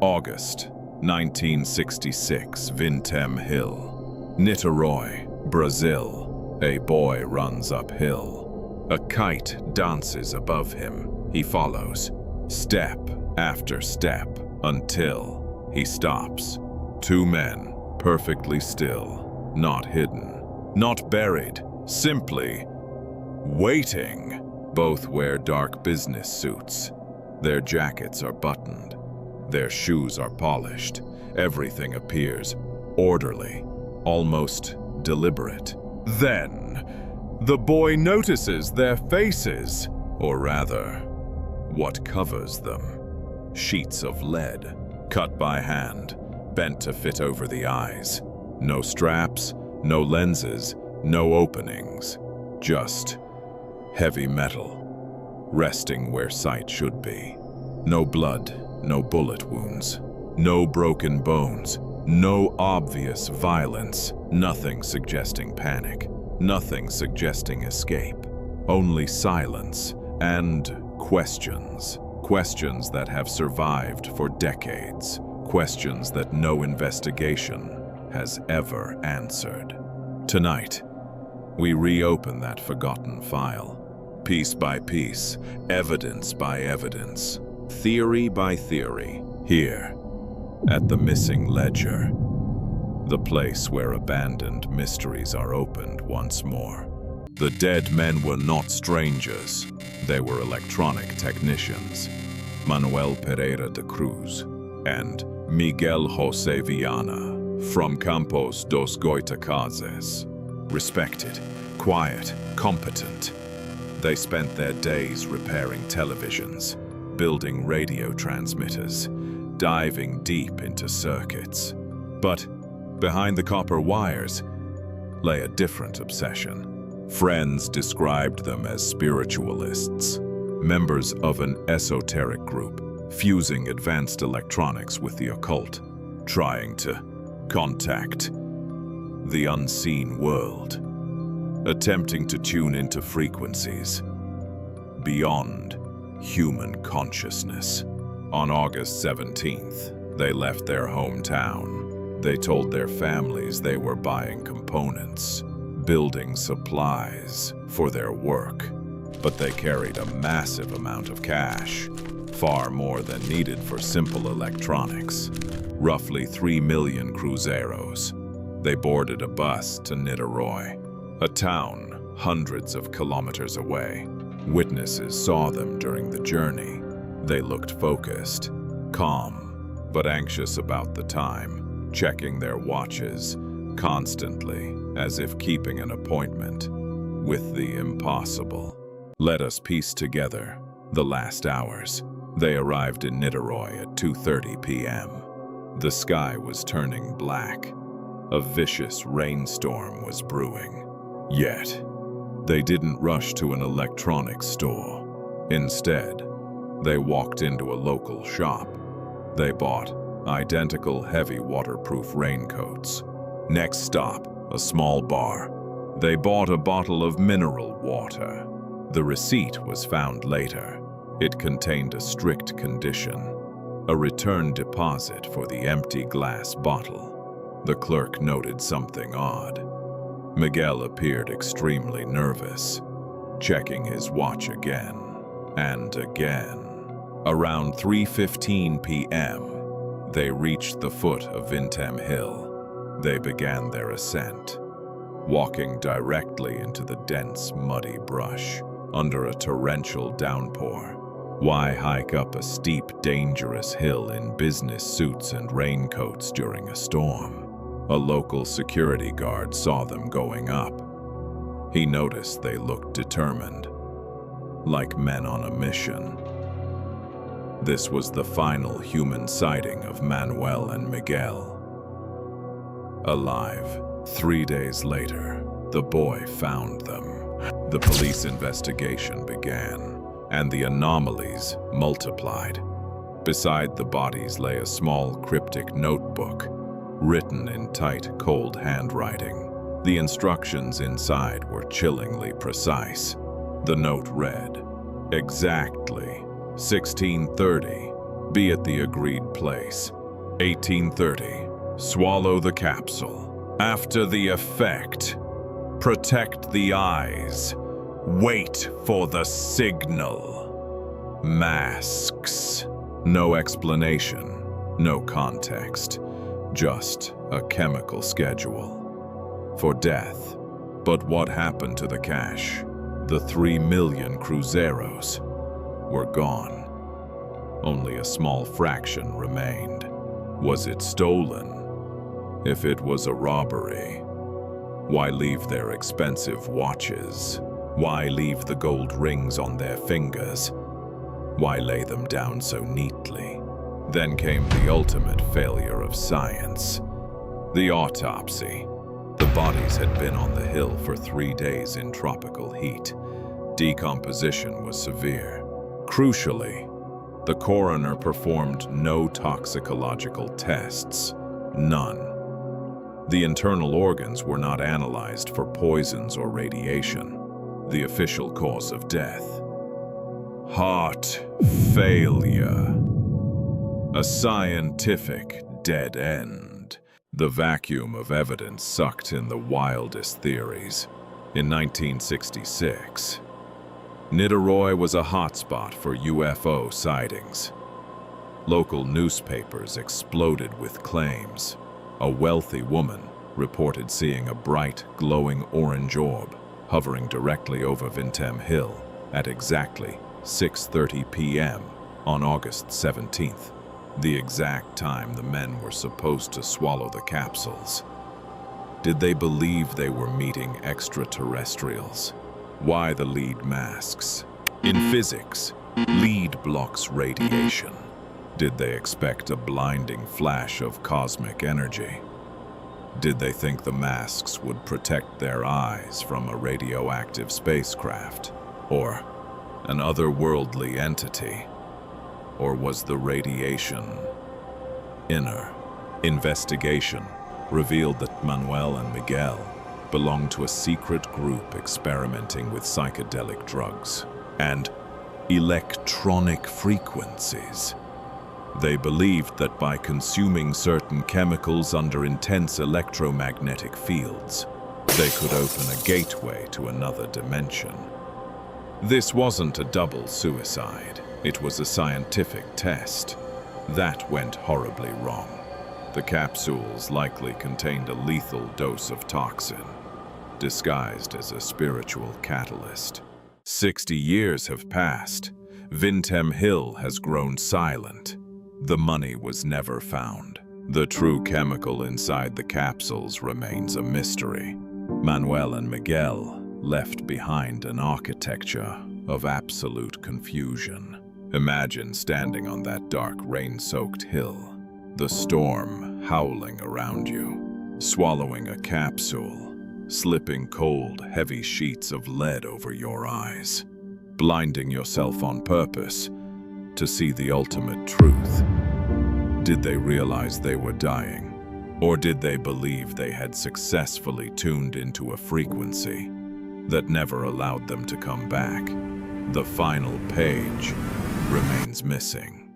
August 1966, Vintém Hill, Niterói, Brazil. A boy runs uphill. A kite dances above him. He follows, step after step, until he stops. Two men, perfectly still, not hidden, not buried, simply waiting. Both wear dark business suits. Their jackets are buttoned. Their shoes are polished. Everything appears orderly, almost deliberate. Then, the boy notices their faces, or rather, what covers them. Sheets of lead, cut by hand, bent to fit over the eyes. No straps, no lenses, no openings. Just heavy metal, resting where sight should be. No blood, no bullet wounds, no broken bones, no obvious violence, nothing suggesting panic, nothing suggesting escape. Only silence and questions. Questions that have survived for decades. Questions that no investigation has ever answered. Tonight, we reopen that forgotten file. Piece by piece, evidence by evidence, theory by theory, here, at the missing ledger, the place where abandoned mysteries are opened once more. The dead men were not strangers, they were electronic technicians, Manoel Pereira de Cruz and Miguel José Viana, from Campos dos Goitacazes. Respected, quiet, competent. They spent their days repairing televisions, building radio transmitters, diving deep into circuits. But behind the copper wires lay a different obsession. Friends described them as spiritualists, members of an esoteric group, fusing advanced electronics with the occult, trying to contact the unseen world, attempting to tune into frequencies beyond human consciousness. On August 17th, they left their hometown. They told their families they were buying components, building supplies for their work, but they carried a massive amount of cash, far more than needed for simple electronics, roughly 3 million cruzeiros. They boarded a bus to Niterói, a town hundreds of kilometers away. Witnesses saw them during the journey. They looked focused, calm, but anxious about the time, checking their watches constantly, as if keeping an appointment with the impossible. Let us piece together the last hours. They arrived in Niterói at 2:30 p.m. The sky was turning black. A vicious rainstorm was brewing. Yet, they didn't rush to an electronics store. Instead, they walked into a local shop. They bought identical heavy waterproof raincoats. Next stop, a small bar. They bought a bottle of mineral water. The receipt was found later. It contained a strict condition: a return deposit for the empty glass bottle. The clerk noted something odd. Miguel appeared extremely nervous, checking his watch again and again. Around 3:15 p.m., they reached the foot of Vintém Hill. They began their ascent, walking directly into the dense, muddy brush under a torrential downpour. Why hike up a steep, dangerous hill in business suits and raincoats during a storm? A local security guard saw them going up. He noticed they looked determined, like men on a mission. This was the final human sighting of Manoel and Miguel. Alive. 3 days later, the boy found them. The police investigation began, and the anomalies multiplied. Beside the bodies lay a small cryptic notebook, written in tight, cold handwriting. The instructions inside were chillingly precise. The note read, "Exactly 16:30, Be at the agreed place. 1830. Swallow the capsule. After the effect, protect the eyes. Wait for the signal. Masks. No explanation, no context, just a chemical schedule. For death. But what happened to the cash? The 3 million cruzeros were gone. Only a small fraction remained. Was it stolen? If it was a robbery, why leave their expensive watches? Why leave the gold rings on their fingers? Why lay them down so neatly? Then came the ultimate failure of science. The autopsy. The bodies had been on the hill for 3 days in tropical heat. Decomposition was severe. Crucially, the coroner performed no toxicological tests. None. The internal organs were not analyzed for poisons or radiation. The official cause of death: heart failure. A scientific dead end. The vacuum of evidence sucked in the wildest theories. In 1966, Niterói was a hotspot for UFO sightings. Local newspapers exploded with claims. A wealthy woman reported seeing a bright, glowing orange orb hovering directly over Vintém Hill at exactly 6:30 p.m. on August 17th, the exact time the men were supposed to swallow the capsules. Did they believe they were meeting extraterrestrials? Why the lead masks? In physics, lead blocks radiation. Did they expect a blinding flash of cosmic energy? Did they think the masks would protect their eyes from a radioactive spacecraft? Or an otherworldly entity? Or was the radiation inner? Investigation revealed that Manoel and Miguel belonged to a secret group experimenting with psychedelic drugs and electronic frequencies. They believed that by consuming certain chemicals under intense electromagnetic fields, they could open a gateway to another dimension. This wasn't a double suicide. It was a scientific test. That went horribly wrong. The capsules likely contained a lethal dose of toxin, disguised as a spiritual catalyst. 60 years have passed. Vintém Hill has grown silent. The money was never found. The true chemical inside the capsules remains a mystery. Manoel and Miguel left behind an architecture of absolute confusion. Imagine standing on that dark, rain-soaked hill, the storm howling around you, swallowing a capsule, slipping cold, heavy sheets of lead over your eyes, blinding yourself on purpose to see the ultimate truth. Did they realize they were dying? Or did they believe they had successfully tuned into a frequency that never allowed them to come back? The final page remains missing.